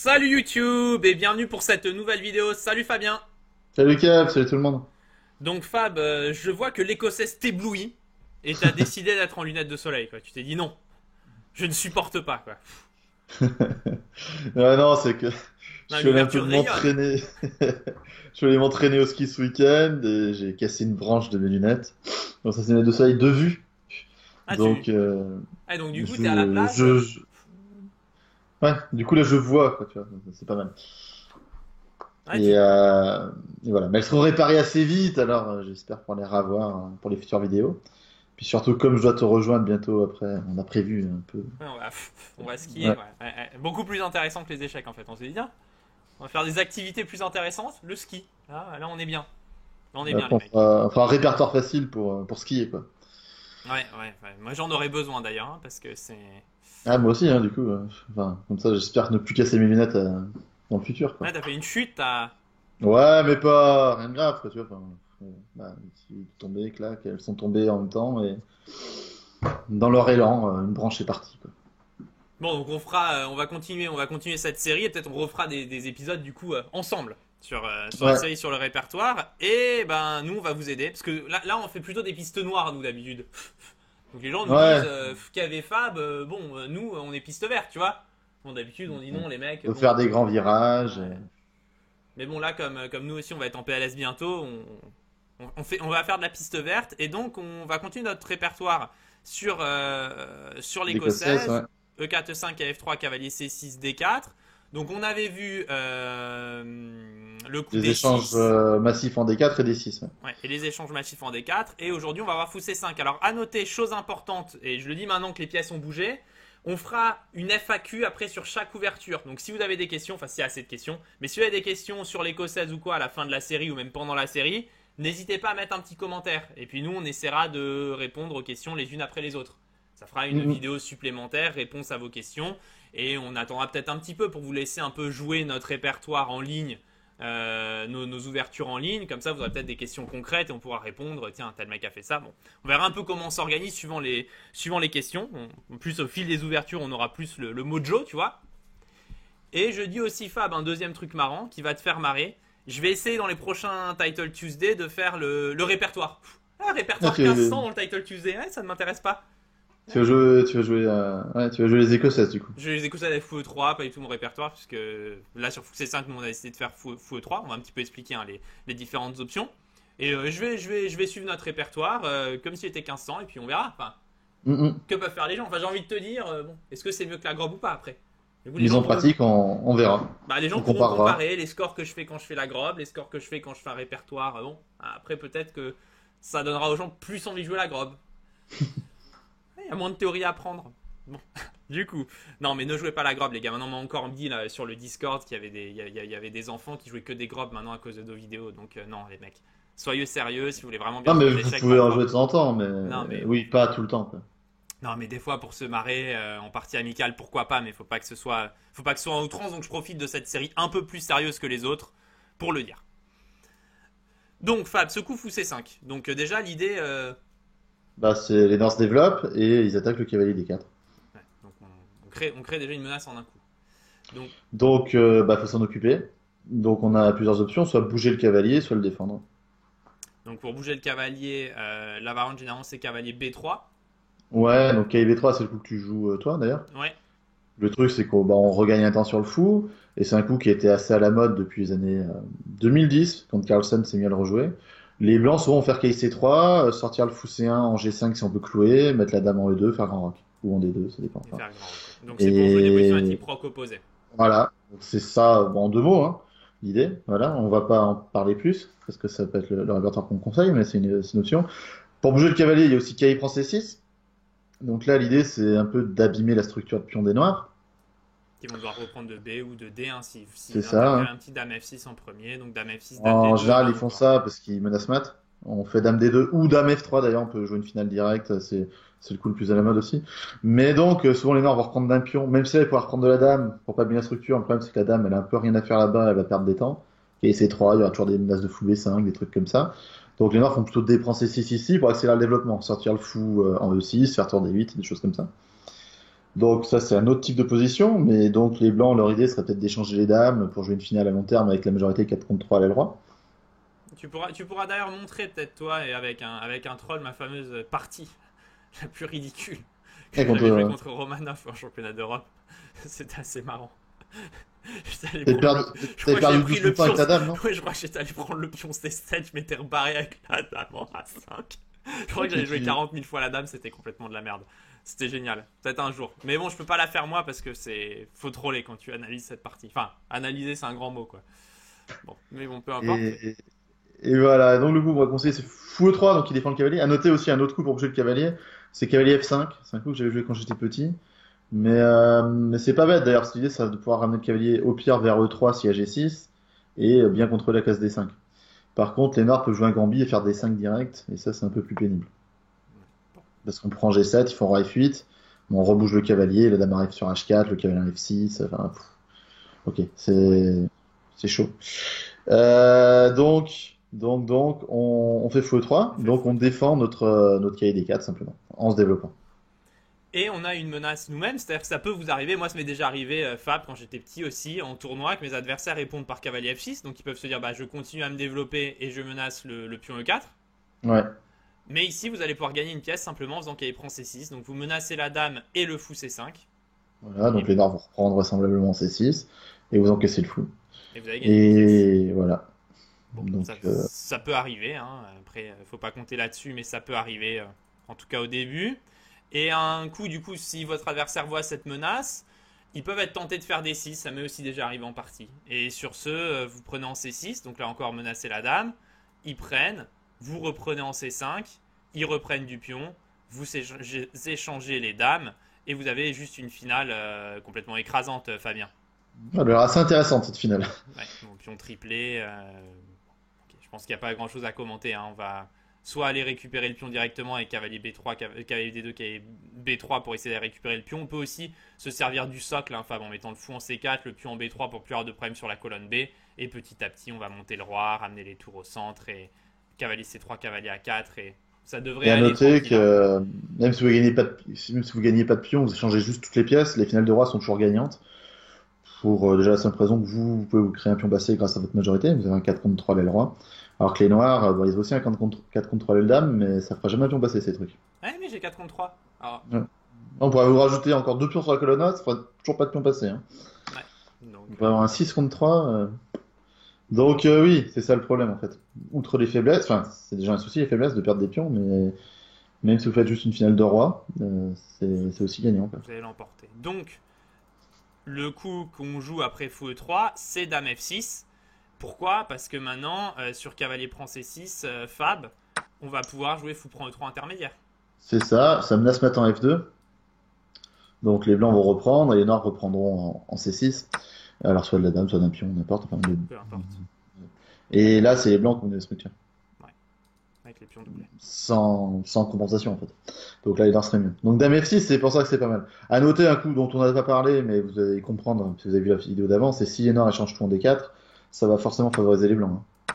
Salut YouTube et bienvenue pour cette nouvelle vidéo. Salut Fabien. Salut Cap, salut tout le monde. Donc Fab, je vois que l'écossaise t'éblouit et t'as décidé d'être en lunettes de soleil, quoi. Tu t'es dit non, je ne supporte pas, quoi. Ouais, non, c'est que je Non, suis allé un peu l'ouverture rayonne. m'entraîner. Je suis allé m'entraîner au ski ce week-end et j'ai cassé une branche de mes lunettes. Donc ça c'est mes lunettes de soleil de vue. Ah Donc, donc du coup t'es à la plage. ouais, du coup là je vois quoi, tu vois, c'est pas mal. Ouais, Et, euh, et voilà, mais elles seront réparées assez vite, alors j'espère pouvoir les revoir pour les futures vidéos. Puis surtout comme je dois te rejoindre bientôt après, on a prévu un peu. ouais, on va skier, Ouais. ouais. Ouais. Beaucoup plus intéressant que les échecs en fait. On s'est dit tiens, on va faire des activités plus intéressantes. Le ski. Là on est bien. Là on est bien Après les mecs. on fera un répertoire facile pour skier quoi. Ouais. Moi j'en aurais besoin d'ailleurs hein, parce que c'est. Ah, moi aussi, hein, du coup. Enfin, comme ça, j'espère ne plus casser mes lunettes dans le futur, quoi. Ouais, t'as fait une chute, t'as. Ouais, mais pas rien de grave, quoi, tu vois. Enfin, bah, si tomber, clac, elles sont tombées en même temps et dans leur élan, une branche est partie, quoi. Bon, donc on va continuer cette série et peut-être on refera des épisodes du coup ensemble sur la Ouais, série sur le répertoire. Et ben nous on va vous aider parce que là on fait plutôt des pistes noires nous d'habitude. Donc les gens nous disent ouais, qu'avait Fab, nous on est piste verte, tu vois. Bon d'habitude on dit non les mecs, faut bon. faire des grands virages. Ouais. Mais bon là comme nous aussi on va être en PLS bientôt, on va faire de la piste verte et donc on va continuer notre répertoire sur L'écossaise, ouais. l'écossaise, E4 5 F3 cavalier C6 D4. Donc on avait vu le coup Des échanges D6, massifs en D4 et D6, ouais. ouais, et les échanges massifs en D4 et aujourd'hui on va voir fou C5. Alors à noter chose importante et je le dis maintenant que les pièces ont bougé. On fera une FAQ après sur chaque ouverture. Donc si vous avez des questions, enfin s'il y a assez de questions, mais si vous avez des questions sur l'écossaise ou quoi à la fin de la série ou même pendant la série, n'hésitez pas à mettre un petit commentaire. Et puis nous, on essaiera de répondre aux questions les unes après les autres. Ça fera une Mhm. vidéo supplémentaire, réponse à vos questions. Et on attendra peut-être un petit peu pour vous laisser un peu jouer notre répertoire en ligne, nos ouvertures en ligne. Comme ça, vous aurez peut-être des questions concrètes et on pourra répondre. Tiens, tel mec a fait ça. Bon, on verra un peu comment on s'organise suivant les questions. En plus, au fil des ouvertures, on aura plus le mojo, tu vois. Et je dis aussi, Fab, un deuxième truc marrant qui va te faire marrer. Je vais essayer dans les prochains Title Tuesday de faire le répertoire. Ah, Ah, répertoire 1500 dans le Title Tuesday, ouais, ça ne m'intéresse pas. ouais, tu vas jouer les écossaises, du coup. Je les écoute à la fou E3, pas du tout mon répertoire, puisque là sur Fou C5, nous on a essayé de faire fou E3. On va un petit peu expliquer hein, les différentes options. Et je vais suivre notre répertoire comme s'il était 1500, et puis on verra. Enfin, Mhm. que peuvent faire les gens. Enfin, j'ai envie de te dire, bon, est-ce que c'est mieux que la Grob ou pas après. Du coup, Mise en pratique, on verra. les gens On pourront comparera. comparer les scores que je fais quand je fais la Grob, les scores que je fais quand je fais un répertoire. Bon, après peut-être que ça donnera aux gens plus envie de jouer la Grob. Il y a moins de théorie à apprendre. Bon, du coup, non, mais ne jouez pas la Grob, les gars. Maintenant, on m'a encore dit là, sur le Discord qu'il y avait il y avait des enfants qui jouaient que des Grobs maintenant à cause de nos vidéos. Donc, non, les mecs, soyez sérieux. Si vous voulez vraiment bien Non, jouer mais aux vous échecs, pouvez la en jouer Grob. de temps en temps, mais Non, mais oui, pas tout le temps, quoi. non, mais des fois pour se marrer en partie amicale, pourquoi pas, mais faut pas que ce soit en outrance. Donc je profite de cette série un peu plus sérieuse que les autres pour le dire. Donc Fab, ce coup fou C5. Donc déjà l'idée, Bah, c'est les dents se développent et ils attaquent le cavalier D4. ouais, donc on crée déjà une menace en un coup. Donc Donc, bah, faut s'en occuper. Donc, on a plusieurs options, soit bouger le cavalier, soit le défendre. pour bouger le cavalier, la variante généralement c'est cavalier B3. Ouais, donc KV3, c'est le coup que tu joues toi d'ailleurs. Ouais, Le truc, c'est qu'on bah, on regagne un temps sur le fou, et c'est un coup qui a été assez à la mode depuis les années 2010, quand Carlsen s'est mis à le rejouer. Les blancs sauront faire KC3, sortir le fou C1 en G5 si on peut clouer, mettre la dame en E2, faire grand rock. Ou en D2, ça dépend. et Enfin. faire grand. Ok. Donc c'est pour jouer des positions à Et type proc opposé. voilà, donc c'est ça bon, en deux mots, hein, l'idée. Voilà, on va pas en parler plus, parce que ça peut être le répertoire qu'on conseille, mais c'est une option. Pour bouger le cavalier, il y a aussi KI prend C6. Donc là, l'idée, c'est un peu d'abîmer la structure de pion des noirs. Qui vont devoir reprendre de B ou de D1 C'est si ça, intégrer hein. un petit dame F6 en premier. Donc dame F6, dame En D2, général, ils dame font quoi. ça parce qu'ils menacent mat. On fait dame D2 ou dame F3 d'ailleurs, on peut jouer une finale directe, c'est le coup le plus à la mode aussi. Mais donc, souvent les noirs vont reprendre d'un pion, même si elle pourra reprendre de la dame pour pas abîmer la structure. Le problème, c'est que la dame, elle a un peu rien à faire là-bas, elle va perdre des temps. Et C3, il y aura toujours des menaces de fou B5, des trucs comme ça. Donc les noirs font plutôt déprendre C6 ici pour accélérer le développement, sortir le fou en E6, faire tour D8, des choses comme ça. Donc ça c'est un autre type de position, mais donc les blancs, leur idée serait peut-être d'échanger les dames pour jouer une finale à long terme avec la majorité 4 contre 3 à l'aile droit. Tu pourras d'ailleurs montrer peut-être toi et avec un troll ma fameuse partie la plus ridicule Et que contre, j'avais joué contre Romanov en championnat d'Europe. C'était assez marrant. J'étais allé t'avais prendre perdu, le... Je crois t'avais que j'avais perdu pris 12 le contre 1 pion. avec ta dame, non? Ouais, je crois que j'étais allé prendre le pion C7, je m'étais rebarré avec la dame en A5. Je crois que Ok, j'avais joué 40 000 fois la dame, c'était complètement de la merde. C'était génial. Peut-être un jour. Mais bon, je peux pas la faire moi parce que c'est. Faut troller quand tu analyses cette partie. Enfin, analyser, c'est un grand mot, quoi. Bon, mais bon, peu importe. Et, et voilà, donc le coup qu'on va conseiller c'est fou E3, donc il défend le cavalier. À noter aussi un autre coup pour bouger le cavalier, c'est cavalier F5. C'est un coup que j'avais joué quand j'étais petit. Mais c'est pas bête d'ailleurs, cette idée c'est de pouvoir ramener le cavalier au pire vers E3 si y a G6 et bien contrôler la case D5. Par contre, les noirs peuvent jouer un gambit et faire D5 direct, et ça c'est un peu plus pénible. Parce qu'on prend G7, ils font roi F8, on rebouge le cavalier, la dame arrive sur H4, le cavalier arrive F6, enfin, ok, c'est chaud. Donc, on fait fou E3, On fait donc fou. on défend notre cavalier D4 simplement, en se développant. Et on a une menace nous-mêmes, c'est-à-dire que ça peut vous arriver. Moi, ça m'est déjà arrivé, Fab, quand j'étais petit aussi, en tournoi, que mes adversaires répondent par cavalier F6. Donc ils peuvent se dire, bah, je continue à me développer et je menace le pion E4. Ouais, Mais ici, vous allez pouvoir gagner une pièce simplement en faisant cavalier prend C6. Donc vous menacez la dame et le fou C5. voilà, donc Et, les noirs vont reprendre vraisemblablement C6, et vous encaissez le fou. et vous avez gagné une pièce. Et voilà. Bon, Donc, ça peut arriver. Hein. Après, faut pas compter là-dessus, mais ça peut arriver, en tout cas au début. Et un coup, du coup, si votre adversaire voit cette menace, ils peuvent être tentés de faire des 6. Ça m'est aussi déjà arrivé en partie. Et sur ce, vous prenez en C6. Donc là encore, menacez la dame. Ils prennent. Vous reprenez en C5. Ils reprennent du pion. Vous échangez les dames. Et vous avez juste une finale complètement écrasante, Fabien. elle a l'air assez intéressante cette finale. Ouais, bon, pion triplé. Ok, je pense qu'il n'y a pas grand chose à commenter. Hein. On va soit aller récupérer le pion directement avec cavalier B3, cavalier D2, cavalier B3 pour essayer de récupérer le pion. On peut aussi se servir du socle, hein, Fab, en mettant le fou en C4, le pion en B3 pour plus avoir de problème sur la colonne B. Et petit à petit, on va monter le roi, ramener les tours au centre et cavalier C3, cavalier A4. Et ça devrait Et à aller noter tranquille. que Hein. même si vous gagnez pas de, même si vous gagnez pas de pion, vous échangez juste toutes les pièces, les finales de roi sont toujours gagnantes. Pour déjà la simple raison que vous pouvez vous créer un pion passé grâce à votre majorité, vous avez un 4 contre 3 l'aile roi. Alors que les noirs, bon, ils ont aussi un 4 contre 3 l'aile dame, mais ça fera jamais un pion passé ces trucs. Ouais, mais j'ai 4 contre 3. Alors, Ouais. On pourrait vous rajouter encore 2 pions sur la colonne A, ça fera toujours pas de pion passé. Hein. ouais. Donc, On pourrait avoir un 6 contre 3. Donc oui, c'est ça le problème en fait. Outre les faiblesses, enfin c'est déjà un souci les faiblesses de perdre des pions, mais même si vous faites juste une finale de roi, c'est aussi gagnant, quoi. vous allez l'emporter. Donc, le coup qu'on joue après fou E3, c'est dame F6. Pourquoi? Parce que maintenant, sur cavalier prend C6, Fab, on va pouvoir jouer fou prend E3 intermédiaire. C'est ça, ça menace maintenant F2. Donc les blancs vont reprendre et les noirs reprendront en C6. Alors soit de la dame, soit d'un pion, n'importe. Enfin, Peu importe. et là, c'est les blancs qui vont se mettre Ouais, avec les pions doublés. sans compensation en fait. Donc là, les noirs seraient mieux. Donc dame F6, c'est pour ça que c'est pas mal. À noter un coup dont on n'a pas parlé, mais vous allez comprendre hein, si vous avez vu la vidéo d'avant, c'est si les noirs échangent tout en D4, ça va forcément favoriser les blancs. Hein.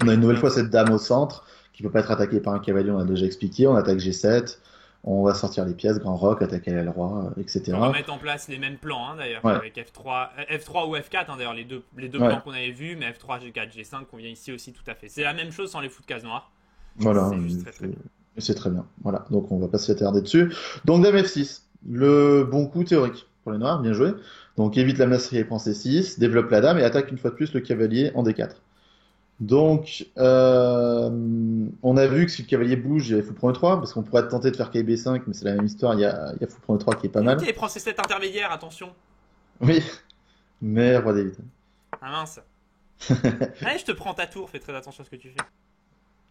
On a Oui, une nouvelle bah, fois cette dame au centre qui peut pas être attaquée par un cavalier, on a déjà expliqué. On attaque G7, on va sortir les pièces, grand roc, attaquer l'aile roi, on peut etc. remettre en place les mêmes plans hein, d'ailleurs Ouais, qu'avec F3, F3 ou F4 hein, d'ailleurs les deux ouais, plans qu'on avait vus, mais F3, G4, G5 qu'on vient ici aussi tout à fait. C'est la même chose sans les fous de case noire. voilà, C'est juste très très bien. c'est très bien. Voilà, donc on va pas s'attarder dessus. Donc dame F6, le bon coup théorique pour les noirs, bien joué. Donc évite la menace et prend C6, développe la dame et attaque une fois de plus le cavalier en D4. Donc, on a vu que si le cavalier bouge, il faut prendre 3 parce qu'on pourrait être tenté de faire KB5, mais c'est la même histoire, il y a fou prendre 3 qui est pas Et mal. ok, prend C7 intermédiaire, attention. Oui, mais roi D8. Ah mince. Allez, je te prends ta tour, fais très attention à ce que tu fais.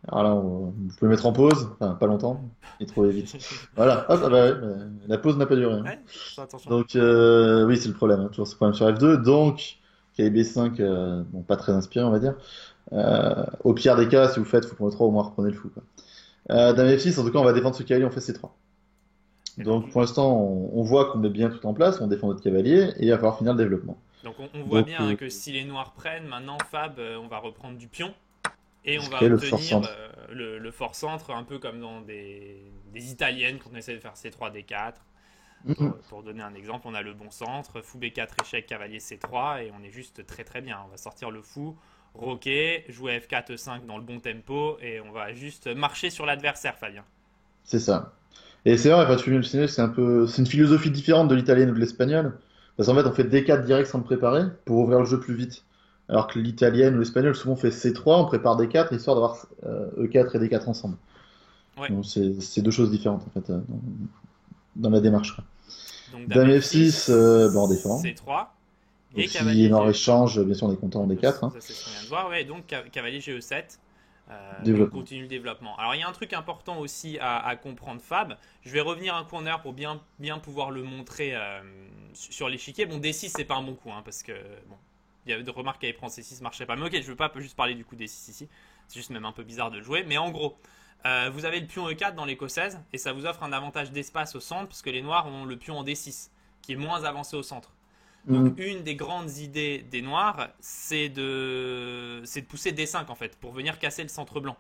Alors là, vous pouvez mettre en pause, enfin pas longtemps, et trouver vite. Voilà, hop, ah bah ouais, bah, la pause n'a pas duré. Hein. Ouais, fais attention. Donc, oui, c'est le problème, hein, toujours ce problème sur F2. Donc, KB5, bon, pas très inspiré, on va dire. Au pire des cas, si vous faites fou prendre 3 au moins reprenez le fou. Quoi. Dame F6, en tout cas, on va défendre ce cavalier, on fait C3. Donc, pour l'instant, on voit qu'on met bien tout en place, on défend notre cavalier, et il va falloir finir le développement. Donc on voit Donc, bien hein, que si les noirs prennent, maintenant Fab, on va reprendre du pion. Et on ce va qui est le fort obtenir centre. le fort centre, un peu comme dans des italiennes quand on essaie de faire C3, D4. Mhm. Pour donner un exemple, on a le bon centre, fou B4, échec, cavalier C3, et on est juste très très bien. On va sortir le fou, roquer, jouer F4, E5 dans le bon tempo, et on va juste marcher sur l'adversaire, Fabien. C'est ça. Et c'est vrai, enfin, tu viens de le signaler, c'est une philosophie différente de l'italienne ou de l'espagnol. Parce qu'en fait, on fait D4 direct sans le préparer pour ouvrir le jeu plus vite. Alors que l'italienne ou l'espagnol, souvent, on fait C3, on prépare D4, histoire d'avoir E4 et D4 ensemble. Ouais, Donc, c'est deux choses différentes, en fait, dans la démarche, quoi. donc dame Dame F6, ben, on F6, défend. C3, Donc, et si cavalier énorme G. échange, bien sûr, on est content en D4, hein. Ça, c'est ce qu'on vient de voir, ouais. Donc cavalier GE7. Et on Développement. continue le développement. Alors il y a un truc important aussi à comprendre, Fab. Je vais revenir un coup en arrière pour bien pouvoir le montrer sur l'échiquier. Bon, D6 c'est pas un bon coup, hein, parce que bon, il y avait des remarques qu'avait prendre C6 marcherait pas. Mais ok, je veux pas juste parler du coup D6 ici. C'est juste même un peu bizarre de le jouer. Mais en gros, vous avez le pion E4 dans l'éco 16 et ça vous offre un avantage d'espace au centre parce que les noirs ont le pion en D6 qui est moins avancé au centre. Donc Mhm. une des grandes idées des noirs, c'est de pousser D5 en fait, pour venir casser le centre blanc.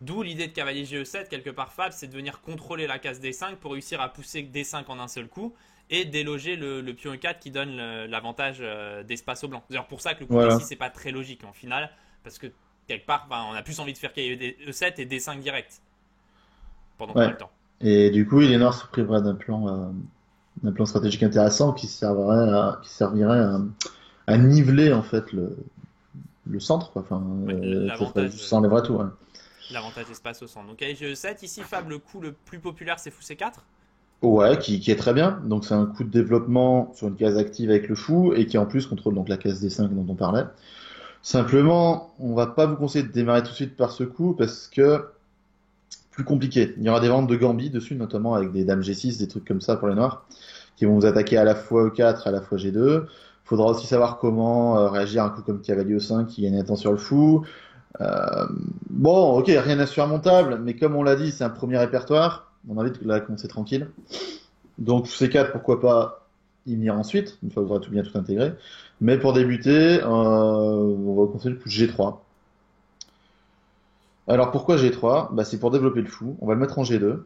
D'où l'idée de cavalier GE7, quelque part Fab, c'est de venir contrôler la case D5 pour réussir à pousser D5 en un seul coup et déloger le pion E4 qui donne l'avantage d'espace au blanc. C'est d'ailleurs pour ça que le coup Voilà. D6 c'est pas très logique en finale, parce que quelque part on a plus envie de faire cavalier E7 et D5 direct, pendant qu'on a Ouais. le temps. Et du coup, il est noir se privera d'un plan stratégique intéressant qui servirait à niveler en fait le centre, quoi. Enfin, Ouais, ça, ça enlèvera tout. Ouais. l'avantage espace au centre. Donc cavalier GE7, ici Fab, le coup le plus populaire c'est fou C4. Ouais, qui est très bien. Donc c'est un coup de développement sur une case active avec le fou et qui en plus contrôle donc la case D5 dont on parlait. Simplement, on va pas vous conseiller de démarrer tout de suite par ce coup parce que plus compliqué. Il y aura des ventes de gambits dessus, notamment avec des dames G6, des trucs comme ça pour les noirs, qui vont vous attaquer à la fois E4, à la fois G2. Faudra aussi savoir comment réagir à un coup comme cavalier E5 qui gagne un temps sur le fou. Euh, bon, ok, rien d'insurmontable, mais comme on l'a dit, c'est un premier répertoire. On a envie de la commencer tranquille. Donc C4, pourquoi pas y venir ensuite, une fois que vous aurez tout bien tout intégré. Mais pour débuter, on va conseiller le coup de G3. Alors pourquoi G3? Bah, c'est pour développer le fou. On va le mettre en G2.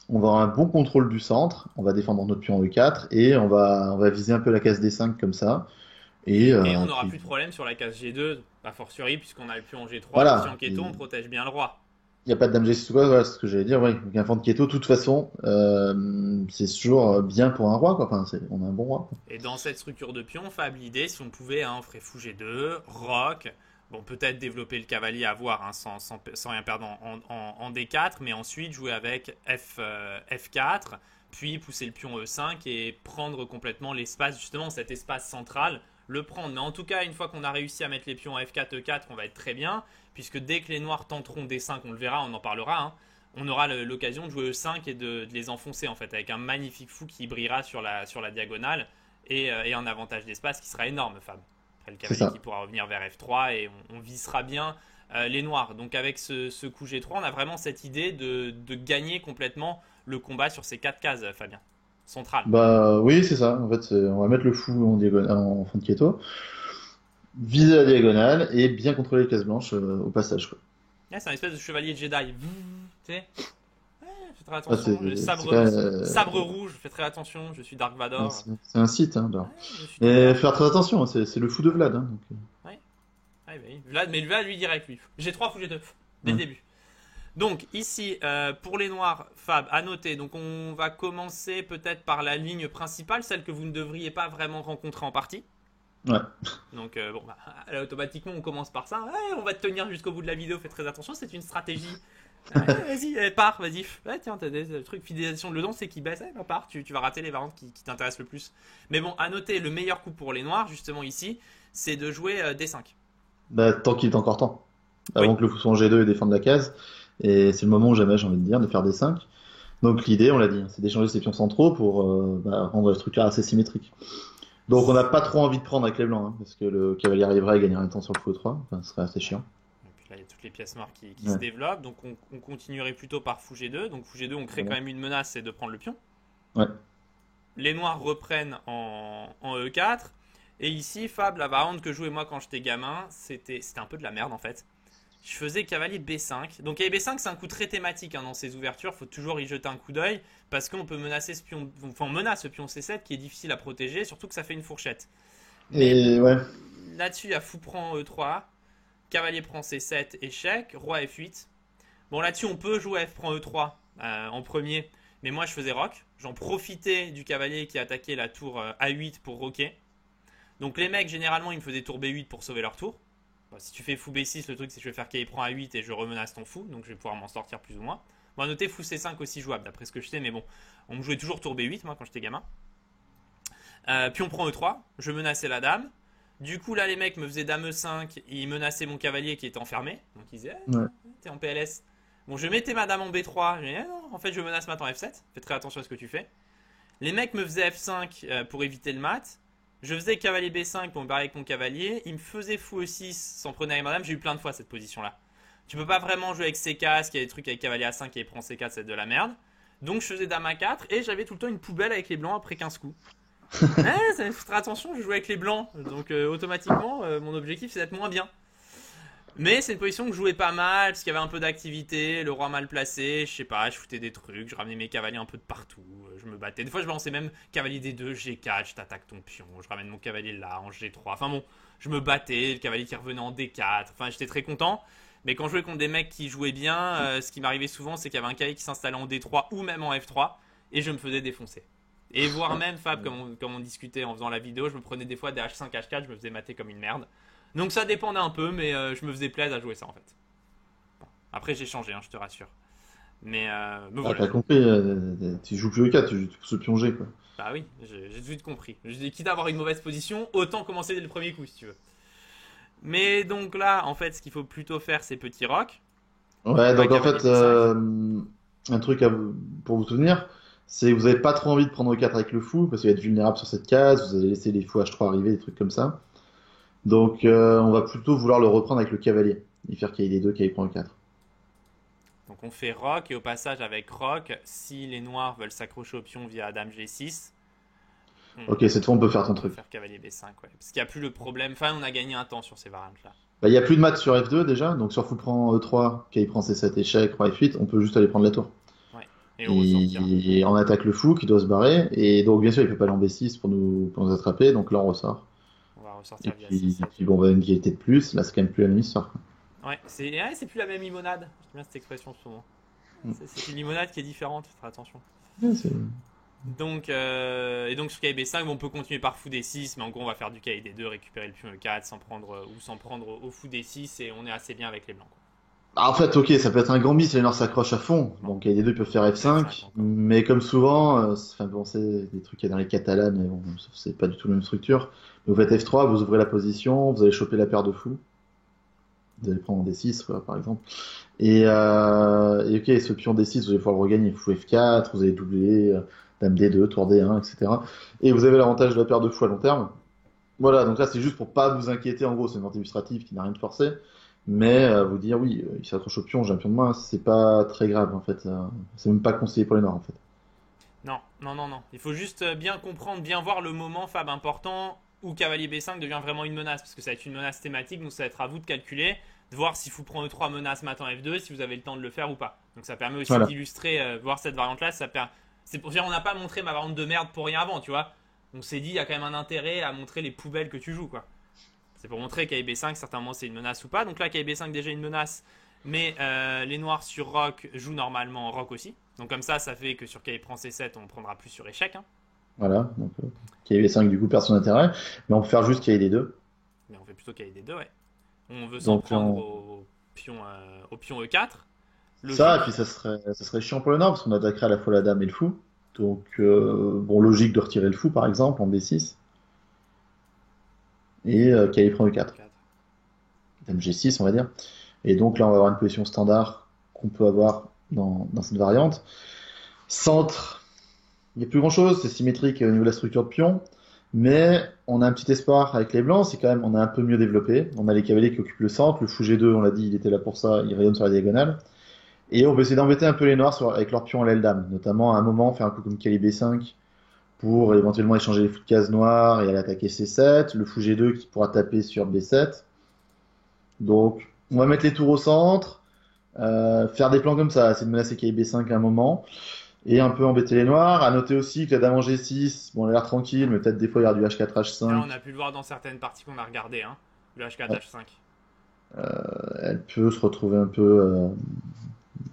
On va avoir un bon contrôle du centre. On va défendre notre pion E4 et on va viser un peu la case D5 comme ça. Et Et on n'aura puis plus de problème sur la case G2, a fortiori, puisqu'on a le pion en G3. Donc si en voilà. keto, on protège bien le roi. Il n'y a pas de dame G6 ou quoi, voilà, c'est ce que j'allais dire. Oui, donc un fond de keto, de toute façon, c'est toujours bien pour un roi, quoi. Enfin, on a un bon roi, quoi. Et dans cette structure de pion, Fab, l'idée, si on pouvait, hein, on ferait fou G2, roc. Bon, peut-être développer le cavalier à voir, hein, sans rien perdre en D4, mais ensuite jouer avec F4, puis pousser le pion E5 et prendre complètement l'espace, justement cet espace central, le prendre. Mais en tout cas, une fois qu'on a réussi à mettre les pions F4, E4, on va être très bien, puisque dès que les noirs tenteront D5, on le verra, on en parlera, hein, on aura l'occasion de jouer E5 et de les enfoncer en fait, avec un magnifique fou qui brillera sur la diagonale et un avantage d'espace qui sera énorme, Fab. Après le C'est cavalier ça. qui pourra revenir vers F3 et on visera bien les noirs. Donc avec ce coup G3, on a vraiment cette idée de gagner complètement le combat sur ces 4 cases, Fabien. Central. Bah oui, c'est ça. En fait, on va mettre le fou en diagonale, en fond de keto, viser la diagonale et bien contrôler les cases blanches au passage, quoi. Ouais, c'est un espèce de chevalier Jedi. Tu sais, fais très Ah, attention. Le c'est quand même, sabre rouge, fais très attention. Je suis Dark ouais, Vador. c'est un site, hein, Ouais, alors. je suis Dark Et Vador. faire très attention, hein, c'est le fou de Vlad, hein, donc, Ouais, ouais, bah oui. Vlad, mais Vlad, lui, direct, lui. G3 ou G2, dès le ouais. début. Donc, ici, pour les noirs, Fab, à noter. Donc, on va commencer peut-être par la ligne principale, celle que vous ne devriez pas vraiment rencontrer en partie. Ouais. Donc, bon, bah, là, automatiquement, on commence par ça. Ouais, on va te tenir jusqu'au bout de la vidéo, fais très attention, c'est une stratégie. Ouais, vas-y, pars, vas-y. Ouais, tiens, t'as des trucs, fidélisation de le don, c'est qui baisse. Bah, pars, tu vas rater les variantes qui t'intéressent le plus. Mais bon, à noter, le meilleur coup pour les noirs, justement ici, c'est de jouer D5. Bah, tant qu'il est encore temps. Oui, Avant que le fou soit en G2 et défende la case. Et c'est le moment où jamais, j'ai envie de dire, de faire des 5. Donc l'idée, on l'a dit, hein, c'est d'échanger ces pions centraux pour rendre le truc là assez symétrique. Donc on n'a pas trop envie de prendre avec les blancs, hein, parce que le cavalier arriverait et gagnerait un temps sur le fou 3. Enfin, ce serait assez chiant. et puis là, il y a toutes les pièces noires qui se Ouais. développent. Donc, on continuerait plutôt par fou G2. Donc, fou G2, on crée quand Voilà. même une menace, c'est de prendre le pion. Ouais. Les noirs reprennent en E4. Et ici, Fab, la variante que jouais moi quand j'étais gamin, c'était un peu de la merde en fait. je faisais cavalier B5. Donc cavalier B5, c'est un coup très thématique dans ces ouvertures. Il faut toujours y jeter un coup d'œil parce qu'on peut menacer ce pion, enfin on menace ce pion C7 qui est difficile à protéger, surtout que ça fait une fourchette. Mais Et ouais. là-dessus, il y a fou prend E3, cavalier prend C7, échec, roi F8. Bon, là-dessus, on peut jouer F prend E3 en premier, mais moi je faisais rock. J'en profitais du cavalier qui attaquait la tour A8 pour roquer. Donc les mecs, généralement, ils me faisaient tour B8 pour sauver leur tour. Bon, si tu fais fou B6, le truc c'est que je vais faire qu'il prend A8 et je remenace ton fou, donc je vais pouvoir m'en sortir plus ou moins. Bon, à noter fou C5 aussi jouable, d'après ce que je sais, mais bon, on me jouait toujours tour B8 moi quand j'étais gamin. Puis on prend E3, je menaçais la dame. Du coup là les mecs me faisaient dame E5, ils menaçaient mon cavalier qui était enfermé. Donc ils disaient Ouais. t'es en PLS. Bon je mettais ma dame en B3, je disais non, en fait je menace maintenant F7, fais très attention à ce que tu fais. Les mecs me faisaient F5 pour éviter le mat. Je faisais cavalier B5 pour me barrer avec mon cavalier. Ils me faisaient fou E6 sans prenait avec ma dame. J'ai eu plein de fois cette position là. Tu peux pas vraiment jouer avec C4, parce qu'il y a des trucs avec cavalier A5 et prend C4, c'est de la merde. Donc je faisais dame A4 et j'avais tout le temps une poubelle avec les blancs après 15 coups. Ça faut faire attention, je jouais avec les blancs, donc automatiquement mon objectif c'est d'être moins bien. Mais c'est une position que je jouais pas mal parce qu'il y avait un peu d'activité, le roi mal placé, je sais pas, je foutais des trucs, je ramenais mes cavaliers un peu de partout, je me battais. Des fois je balançais même cavalier D2, G4, je t'attaque ton pion, je ramène mon cavalier là en G3. Enfin bon, je me battais, le cavalier qui revenait en D4, enfin j'étais très content. Mais quand je jouais contre des mecs qui jouaient bien, ce qui m'arrivait souvent c'est qu'il y avait un cavalier qui s'installait en D3 ou même en F3 et je me faisais défoncer. Et voire même, Fab, comme on discutait en faisant la vidéo, je me prenais des fois des H5, H4, je me faisais mater comme une merde. Donc ça dépendait un peu, mais je me faisais plaisir à jouer ça en fait. Bon. Après j'ai changé, je te rassure. Mais Ah, voilà. t'as compris, tu joues plus E4, tu pousses le pion G, quoi. Bah oui, j'ai tout de suite compris. Je dis, quitte à avoir une mauvaise position, autant commencer dès le premier coup si tu veux. Mais donc là, en fait, ce qu'il faut plutôt faire, c'est petit rock. Ouais, donc en Cavalier fait, B5. un truc pour vous souvenir, c'est que vous avez pas trop envie de prendre E4 avec le fou, parce qu'il va être vulnérable sur cette case, vous allez laisser les fous H3 arriver, des trucs comme ça. Donc on va plutôt vouloir le reprendre avec le cavalier, et faire qu'il y ait les deux, qu'il prend E4. Donc on fait rock et au passage avec rock, si les noirs veulent s'accrocher au pion via dame G6, Ok, cette fois on peut faire ton on peut truc. faire cavalier B5, ouais. Parce qu'il n'y a plus le problème. Enfin, on a gagné un temps sur ces variantes là. Bah, il y a plus de maths sur F2 déjà, donc sur fou prend E3, qu'il prend C7 échec, roi F8, on peut juste aller prendre la tour. Ouais. Et on ressortira. Et on attaque le fou qui doit se barrer, et donc bien sûr il peut pas aller en B6 pour nous attraper, donc là on ressort. On va Et ressortir via puis C7. bon, on va une égalité de plus, là c'est quand même plus la même histoire, quoi. Ouais, c'est plus la même limonade. J'aime bien cette expression souvent. Mm. C'est une limonade qui est différente, faut faire attention. Ouais, c'est- Donc, et donc sur KB5, on peut continuer par fou D6, mais en gros on va faire du KD2, récupérer le pion E4 sans prendre au fou D6 et on est assez bien avec les blancs, quoi. Ah, en fait, ok, ça peut être un gambit si les Noirs s'accrochent à fond. Donc, il y a des deux qui peuvent faire F5 F5. encore. Mais comme souvent, enfin, bon, c'est des trucs qu'il y a dans les catalanes, mais bon, c'est pas du tout la même structure. Mais vous faites F3, vous ouvrez la position, vous allez choper la paire de fous. Vous allez prendre D6, quoi, par exemple. Et ok, ce pion D6, vous allez pouvoir le regagner. Fou F4, vous allez doubler, Dame D2, Tour D1, etc. Et vous avez l'avantage de la paire de fous à long terme. Voilà, donc là, c'est juste pour pas vous inquiéter. En gros, c'est une vente illustrative qui n'a rien de forcé. Mais vous dire, oui, il s'accroche au pion, j'ai un pion de moins, c'est pas très grave, en fait. C'est même pas conseillé pour les Noirs, en fait. Non, non, non, non. Il faut juste bien comprendre, bien voir le moment, Fab, important où cavalier B5 devient vraiment une menace. Parce que ça va être une menace thématique, donc ça va être à vous de calculer, de voir si vous prenez E3 menace mat en F2, si vous avez le temps de le faire ou pas. Donc ça permet aussi Voilà. d'illustrer, voir cette variante-là. C'est pour dire, on n'a pas montré ma variante de merde pour rien avant, tu vois. On s'est dit, il y a quand même un intérêt à montrer les poubelles que tu joues, quoi. C'est pour montrer qu'AB5, certainement, c'est une menace ou pas. Donc là, qu'AB5 déjà une menace, mais les noirs sur rock jouent normalement rock aussi. Donc comme ça fait que sur KI prend C7, on prendra plus sur échec, hein. Voilà. Donc, KV5, du coup, perd son intérêt. Mais on peut faire juste qu'il y ait les deux. Mais on fait plutôt KD2, ouais. On veut s'en Donc, prendre on... au pion E4. ça, et Logique. puis ça serait chiant pour le Nord, parce qu'on attaquerait à la fois la dame et le fou. Donc, bon, logique de retirer le fou, par exemple, en B6. Et KV prend E4. E4. Dame G6, on va dire. Et donc là, on va avoir une position standard qu'on peut avoir dans cette variante. Centre, il n'y a plus grand-chose, c'est symétrique au niveau de la structure de pion, mais on a un petit espoir avec les blancs, c'est quand même, on a un peu mieux développé. On a les cavaliers qui occupent le centre, le fou G2, on l'a dit, il était là pour ça, il rayonne sur la diagonale. Et on peut essayer d'embêter un peu les noirs avec leur pion à l'aile dame, notamment à un moment faire un coup comme calibre B5 pour éventuellement échanger les fous de case noirs et aller attaquer C7, le fou G2 qui pourra taper sur B7. Donc, On va mettre les tours au centre, faire des plans comme ça, essayer de menacer KIB B5 à un moment, et un peu embêter les noirs. À noter aussi que la dame en G6, bon, elle a l'air tranquille, mais peut-être des fois il y a du H4, Là, H5. on a pu le voir dans certaines parties qu'on a regardées, hein. Le H4, Ouais. H5. Elle peut se retrouver un peu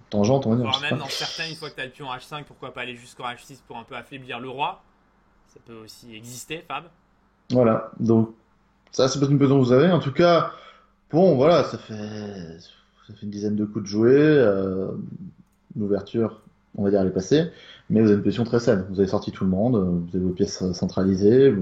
tangente, on va dire, je Voire sais même pas. dans certains, une fois que tu as le pion H5, pourquoi pas aller jusqu'en H6 pour un peu affaiblir le roi. Ça peut aussi exister, Fab. Voilà, donc ça c'est peut-être une pesant que vous avez. En tout cas, bon, voilà, ça fait une dizaine de coups de jouer. L'ouverture, on va dire, elle est passée. Mais vous avez une position très saine. Vous avez sorti tout le monde, vous avez vos pièces centralisées,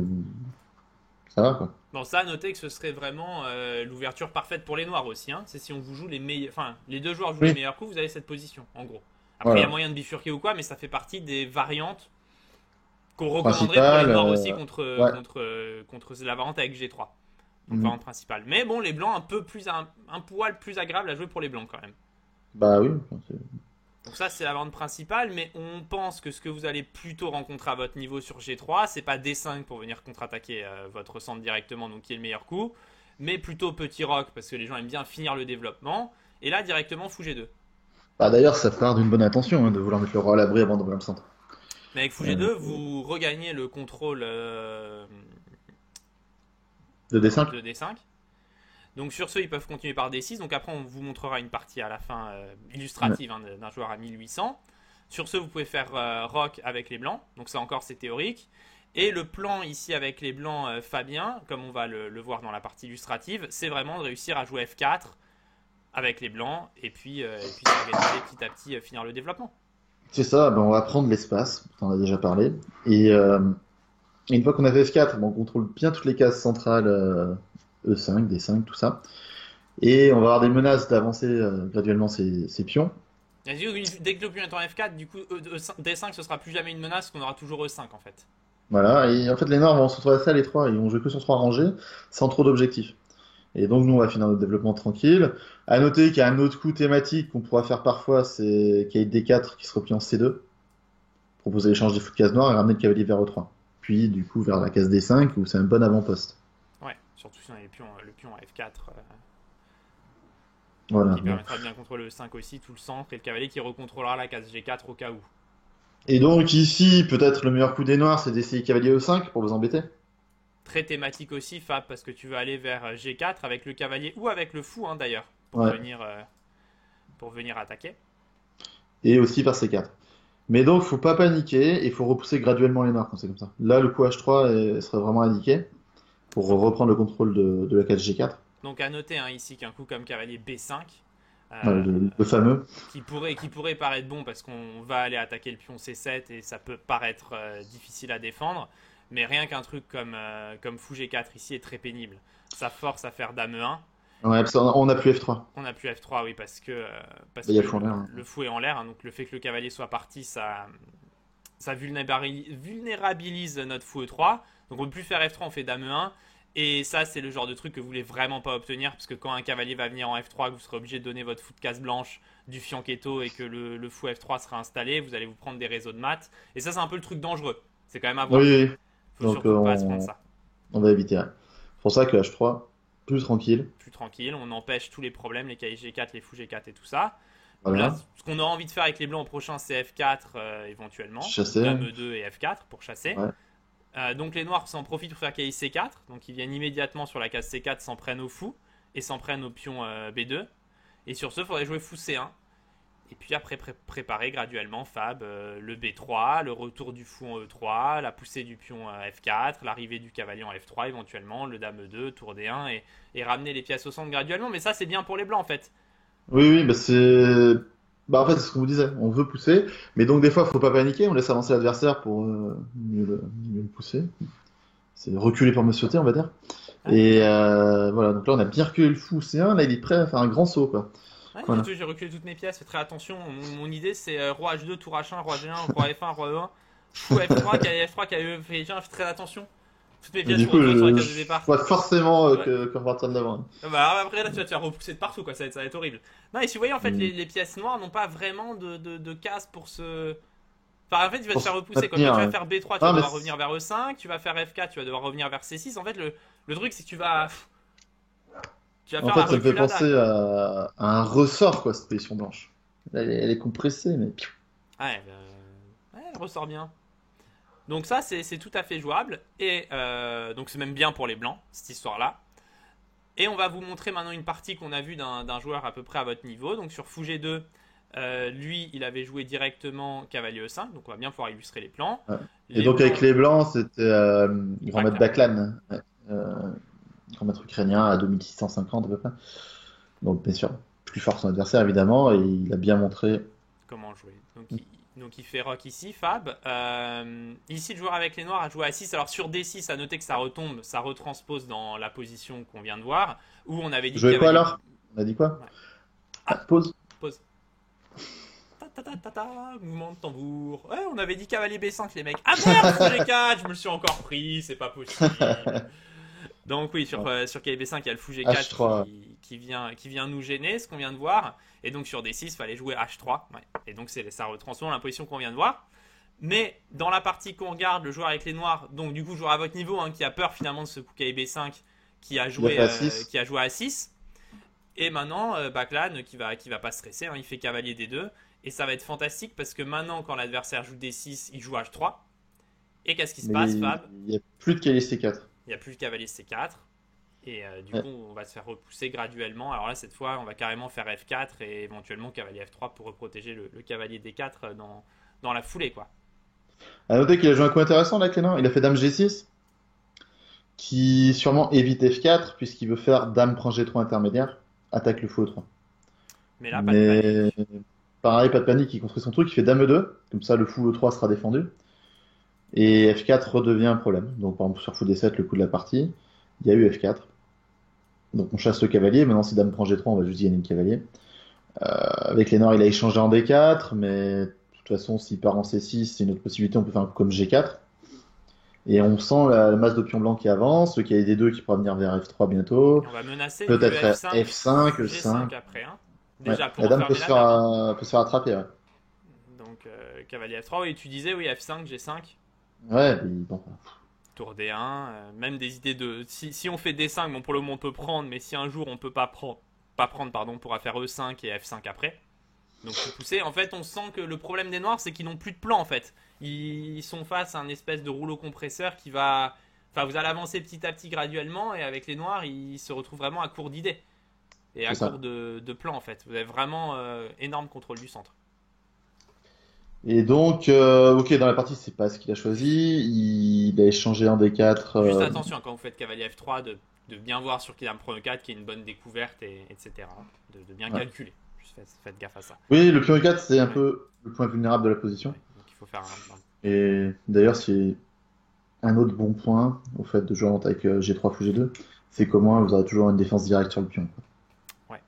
ça va quoi. Bon, ça, à noter que ce serait vraiment l'ouverture parfaite pour les noirs aussi, hein. C'est si on vous joue les meilleurs. Enfin, les deux joueurs jouent les Oui, meilleurs coups, vous avez cette position, en gros. Après, il y a voilà. moyen de bifurquer ou quoi, mais ça fait partie des variantes qu'on recommanderait pour les Principal, noirs aussi contre, ouais. contre la variante avec G3. Donc, Mhm. variante principale. Mais bon, les blancs, un poil plus agréable à jouer pour les blancs quand même. Bah oui. Donc ça, c'est la variante principale, mais on pense que ce que vous allez plutôt rencontrer à votre niveau sur G3, c'est pas D5 pour venir contre-attaquer votre centre directement, donc qui est le meilleur coup, mais plutôt petit roc, parce que les gens aiment bien finir le développement, et là, directement, fou G2. Bah d'ailleurs, ça part d'une bonne intention hein, de vouloir mettre le roi à l'abri avant d'ouvrir le centre. Mais avec fou Euh, G2, vous regagnez le contrôle de D5? de D5. Donc sur ce, ils peuvent continuer par D6. Donc après, on vous montrera une partie à la fin Ouais. illustrative hein, d'un joueur à 1800. Sur ce, vous pouvez faire rock avec les blancs. Donc ça encore, c'est théorique. Et le plan ici avec les blancs Fabien, comme on va le voir dans la partie illustrative, c'est vraiment de réussir à jouer F4 avec les blancs et puis s'organiser petit à petit, finir le développement. C'est ça, ben on va prendre l'espace, on en a déjà parlé. Et une fois qu'on a fait F4, bon, on contrôle bien toutes les cases centrales E5, D5, tout ça. Et on va avoir des menaces d'avancer graduellement ces pions. Dès que le pion est en F4, du coup, D5, ce sera plus jamais une menace, qu'on aura toujours E5 en fait. Voilà, et en fait les Noirs vont se retrouver assez à l'étroit, ils vont jouer que sur trois rangées, sans trop d'objectifs. Et donc nous on va finir notre développement tranquille. À noter qu'il y a un autre coup thématique qu'on pourra faire parfois, c'est qu'il y a D4 qui se replie en C2, proposer l'échange des fous de case noire et ramener le cavalier vers E3. Puis du coup vers la case D5 où c'est un bon avant-poste. Ouais, surtout si on a le pion en F4. Voilà. Qui permettra de bien contrôler le 5 aussi, tout le centre, et le cavalier qui recontrôlera la case G4 au cas où. Et donc ici, peut-être le meilleur coup des Noirs, c'est d'essayer cavalier E5 pour vous embêter. Très thématique aussi, Fab, parce que tu veux aller vers G4 avec le cavalier ou avec le fou, hein, d'ailleurs, Ouais. pour venir attaquer. Et aussi par C4. Mais donc, faut pas paniquer et faut repousser graduellement les Noirs quand c'est comme ça. Là, le coup H3 serait vraiment indiqué pour reprendre le contrôle de la case G4. Donc à noter hein, ici qu'un coup comme cavalier B5, Voilà, euh, le fameux. qui pourrait paraître bon parce qu'on va aller attaquer le pion C7 et ça peut paraître difficile à défendre, mais rien qu'un truc comme fou G4 ici est très pénible. Ça force à faire dame E1. Ouais, parce qu'on a plus F3. On a plus F3, oui, parce Il y que a le fou en l'air, hein. le fou est en l'air, hein, donc le fait que le cavalier soit parti, ça vulnérabilise notre fou E3. Donc on ne peut plus faire F3, on fait dame E1. Et ça, c'est le genre de truc que vous voulez vraiment pas obtenir, parce que quand un cavalier va venir en F3, que vous serez obligé de donner votre fou de case blanche du fianchetto et que le fou F3 sera installé, vous allez vous prendre des réseaux de maths. Et ça, c'est un peu le truc dangereux. C'est quand même à Oui, voir. oui, oui. Faut Donc, surtout pas se prendre ça. on va éviter. Ouais. C'est pour ça que H3, plus tranquille. Plus tranquille, on empêche tous les problèmes, les cavaliers G4, les fous G4 et tout ça. Là, Voilà. ce qu'on aura envie de faire avec les blancs au prochain, c'est F4 éventuellement. Donc Chasser. dame E2 et F4 pour chasser. Ouais. Donc les noirs s'en profitent pour faire cavalier C4. Donc ils viennent immédiatement sur la case C4, s'en prennent au fou et s'en prennent au pion B2. Et sur ce, il faudrait jouer fou C1. Et puis après, préparer graduellement Fab, le B3, le retour du fou en E3, la poussée du pion F4, l'arrivée du cavalier en F3 éventuellement, le dame E2, tour D1 et ramener les pièces au centre graduellement. Mais ça, c'est bien pour les blancs en fait. Oui, oui, bah c'est. Bah en fait, c'est ce qu'on vous disait. On veut pousser, mais donc des fois, faut pas paniquer. On laisse avancer l'adversaire pour mieux le pousser. C'est reculer pour Monsieur T, on va dire. Ouais, Et voilà. Donc là, on a bien reculé le fou C1. Là, il est prêt à faire un grand saut, quoi. ouais, Voilà. j'ai reculé toutes mes pièces, fais très attention. Mon idée c'est roi H2, tour H1, roi G1, roi F1, roi E1, fou F3, cavalier F3, cavalier F1, fais très attention. Toutes mes Et pièces du sont coup, reculées sur la je case de départ. vois forcément Ouais. que repartir de l'avant. Bah, après là tu vas te faire repousser de partout quoi, ça va être horrible. Non et si vous voyez en fait Mm. les pièces noires n'ont pas vraiment de cases pour se... Enfin en fait tu vas te Pour faire se repousser quoi. Quand maintenir, tu vas ouais. faire B3 tu vas Ah, mais devoir revenir vers E5, tu vas faire F4 tu vas devoir revenir vers C6. En fait le truc c'est que tu vas... Tu vas En faire la fait, ça me fait reculada, penser quoi. à un ressort, quoi, cette position blanche. Elle est compressée, mais piou. Ouais, ouais, elle ressort bien. Donc ça, c'est tout à fait jouable. Et donc c'est même bien pour les blancs, cette histoire-là. Et on va vous montrer maintenant une partie qu'on a vue d'un joueur à peu près à votre niveau. Donc sur fou G2, lui, il avait joué directement cavalier E5. Donc on va bien pouvoir illustrer les plans. Ouais. Et Les donc, avec blancs, les blancs, c'était grand maître Baklan. Baklan. Ouais. Grand maître ukrainien à 2650 à peu près. Donc, bien sûr, plus fort que son adversaire, évidemment, et il a bien montré. Comment jouer. Donc il fait rock ici, Fab. Ici, le joueur avec les noirs a joué à 6. Alors sur D6, à noter que ça retombe, ça retranspose dans la position qu'on vient de voir. Où on avait dit Jouer quoi cavalier. alors? On a dit quoi? Ouais. Ah, Ah, pause. pause. Ta ta ta ta ta, mouvement de tambour. Ouais, on avait dit cavalier B5, les mecs. Ah merde, fou G4, je me le suis encore pris, c'est pas possible. Donc oui, sur KB5, il y a le fou G4 H3. qui vient nous gêner, ce qu'on vient de voir. Et donc sur D6, il fallait jouer H3. Ouais. Et donc ça retransforme la position qu'on vient de voir. Mais dans la partie qu'on regarde, le joueur avec les noirs, donc du coup joueur à votre niveau, qui a peur finalement de ce coup KB5, Il a fait à 6. qui a joué à 6. Et maintenant, Baklan qui va pas stresser, il fait cavalier D2. Et ça va être fantastique parce que maintenant, quand l'adversaire joue D6, il joue H3. Et qu'est-ce qui se Mais passe, il Fab? n'y a plus de cavalier C4. Il n'y a plus le cavalier C4. Et du Ouais. coup, on va se faire repousser graduellement. Alors là, cette fois, on va carrément faire F4 et éventuellement cavalier F3 pour protéger le cavalier D4 dans la foulée, quoi. À noter qu'il a joué un coup intéressant là, Clément. Il a fait Dame G6, qui sûrement évite F4, puisqu'il veut faire Dame prend G3 intermédiaire, attaque le fou E3. Mais là, pas de Mais panique. pareil, pas de panique, il construit son truc, il fait Dame E2, comme ça le fou E3 sera défendu. Et F4 redevient un problème. Donc par exemple sur fou D7, le coup de la partie, il y a eu F4. Donc on chasse le cavalier, maintenant si Dame prend G3, on va juste gagner le cavalier. Avec les noirs, il a échangé en D4, mais de toute façon, s'il part en C6, c'est une autre possibilité, on peut faire un coup comme G4. Et on sent la masse de pions blancs qui avance, le cavalier D2 qui pourra venir vers F3 bientôt. Et on va menacer du Peut-être F5, F5, G5 E5. après. Ouais. Déjà, pour La dame enfermer la dame. peut se faire attraper. Ouais, Donc, cavalier F3. Oui, tu disais, oui, F5, G5. ouais bon. Tour D1, même des idées de. Si on fait D5, bon, pour le moment on peut prendre, mais si un jour on peut pas prendre, pardon, on pourra faire E5 et F5 après. Donc tout pousser. En fait, on sent que le problème des noirs, c'est qu'ils n'ont plus de plan en fait. Ils sont face à un espèce de rouleau compresseur qui va. Enfin, vous allez avancer petit à petit graduellement, et avec les noirs, ils se retrouvent vraiment à court d'idées. Et à C'est ça. court de plan en fait. Vous avez vraiment énorme contrôle du centre. Et donc, ok, dans la partie, c'est pas ce qu'il a choisi. Il a échangé un D4. Juste attention quand vous faites cavalier F3 de bien voir sur qui dame prend E4 qu'il y a une bonne découverte, etc. De bien Ouais. calculer. Juste faites gaffe à ça. Oui, le pion E4, c'est un Ouais. peu le point vulnérable de la position. Ouais. Donc il faut faire Et d'ailleurs, c'est un autre bon point au fait de jouer avec G3 fou G2, c'est qu'au moins vous aurez toujours une défense directe sur le pion. Ouais.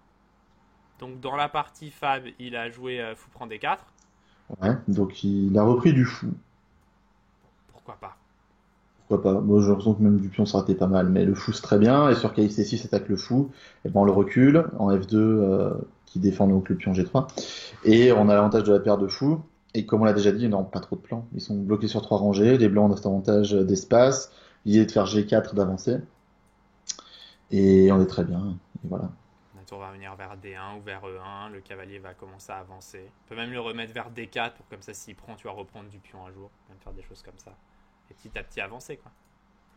Donc dans la partie Fab, il a joué fou prend D4. Ouais, donc il a repris du fou. Pourquoi pas? Pourquoi pas? Moi, j'ai l'impression que même du pion ça raté pas mal, mais le fou c'est très bien. Et sur KFC6 attaque le fou, et ben on le recule en F2 qui défend donc le pion G3. Et on a l'avantage de la paire de fous. Et comme on l'a déjà dit, ils n'ont pas trop de plans. Ils sont bloqués sur trois rangées. Les blancs ont cet avantage d'espace. L'idée est de faire G4 d'avancer. Et on est très bien. Et voilà. La tour va venir vers D1 ou vers E1. Le cavalier va commencer à avancer. On peut même le remettre vers D4 pour comme ça, s'il prend, tu vas reprendre du pion un jour. Même faire des choses comme ça. Et petit à petit avancer, quoi.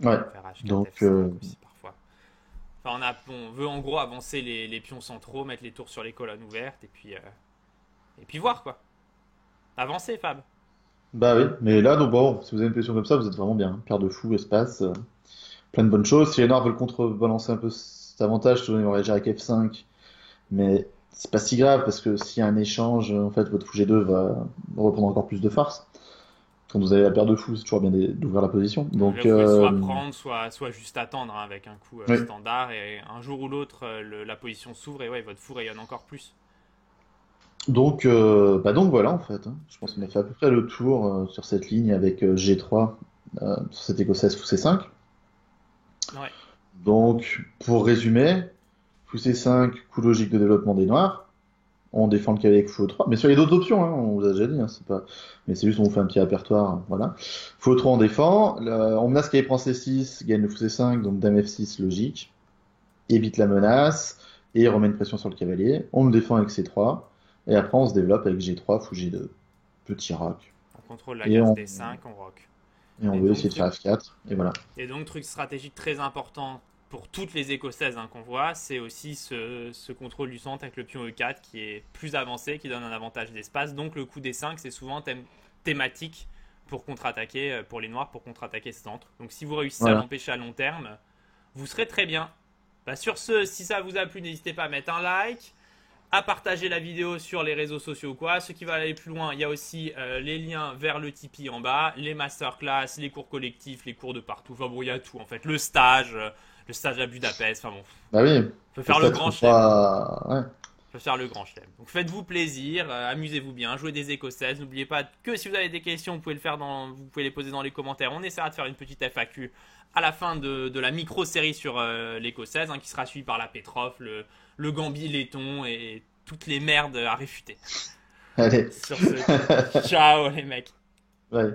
Ouais. Faire H4, Donc, F5 aussi parfois. Enfin, on veut en gros avancer les pions centraux, mettre les tours sur les colonnes ouvertes et puis voir, quoi. Avancer, Fab. Bah oui, mais là, donc bon, si vous avez une position comme ça, vous êtes vraiment bien. Paire de fous, espace, plein de bonnes choses. Si les noirs veulent contrebalancer un peu cet avantage, ils vont réagir avec F5. Mais c'est pas si grave parce que s'il y a un échange, en fait, votre fou G2 va reprendre encore plus de force. Quand vous avez la paire de fous, c'est toujours bien d'ouvrir la position. Donc Donc, là, vous pouvez soit prendre, soit juste attendre avec un coup oui. standard. Et un jour ou l'autre, la position s'ouvre et ouais, votre fou rayonne encore plus. Donc voilà en fait, hein. Je pense qu'on a fait à peu près le tour sur cette ligne avec G3 sur cette écossaise fou C5. Ouais. Donc pour résumer, fou C5, coup logique de développement des noirs. On défend le cavalier avec fou E3. Mais il y a d'autres options, hein, on vous a déjà dit, hein, c'est pas. Mais c'est juste on vous fait un petit répertoire, voilà. Fou E3 on défend, on menace cavalier prend C6, gagne le fou C5, donc dame F6 logique. évite la menace et remet une pression sur le cavalier. On le défend avec C3 et après on se développe avec G3, fou G2, petit rock. On contrôle la Et case on, D5, on rock. et on Et veut donc, essayer de faire F4 et voilà. truc stratégique très important pour toutes les écossaises qu'on voit, c'est aussi ce contrôle du centre avec le pion E4 qui est plus avancé, qui donne un avantage d'espace. Donc le coup D5, c'est souvent thématique pour contre-attaquer, pour les noirs, pour contre-attaquer ce centre. Donc si vous réussissez à Voilà. l'empêcher à long terme, vous serez très bien. Bah, sur ce, si ça vous a plu, n'hésitez pas à mettre un like, à partager la vidéo sur les réseaux sociaux ou quoi. Ceux qui veulent aller plus loin, il y a aussi les liens vers le Tipeee en bas, les masterclass, les cours collectifs, les cours de partout. Enfin bon, il y a tout en fait. Le stage à Budapest. Enfin bon, Bah oui, on peut faire le grand chelem. Ouais. On peut faire le grand chelem. Donc faites-vous plaisir, amusez-vous bien, jouez des écossaises. N'oubliez pas que si vous avez des questions, vous pouvez vous pouvez les poser dans les commentaires. On essaiera de faire une petite FAQ à la fin de la micro-série sur l'écossaise, qui sera suivie par la Petrov, le Gambie laiton et toutes les merdes à réfuter. Allez. Sur ce, ciao les mecs. Ouais.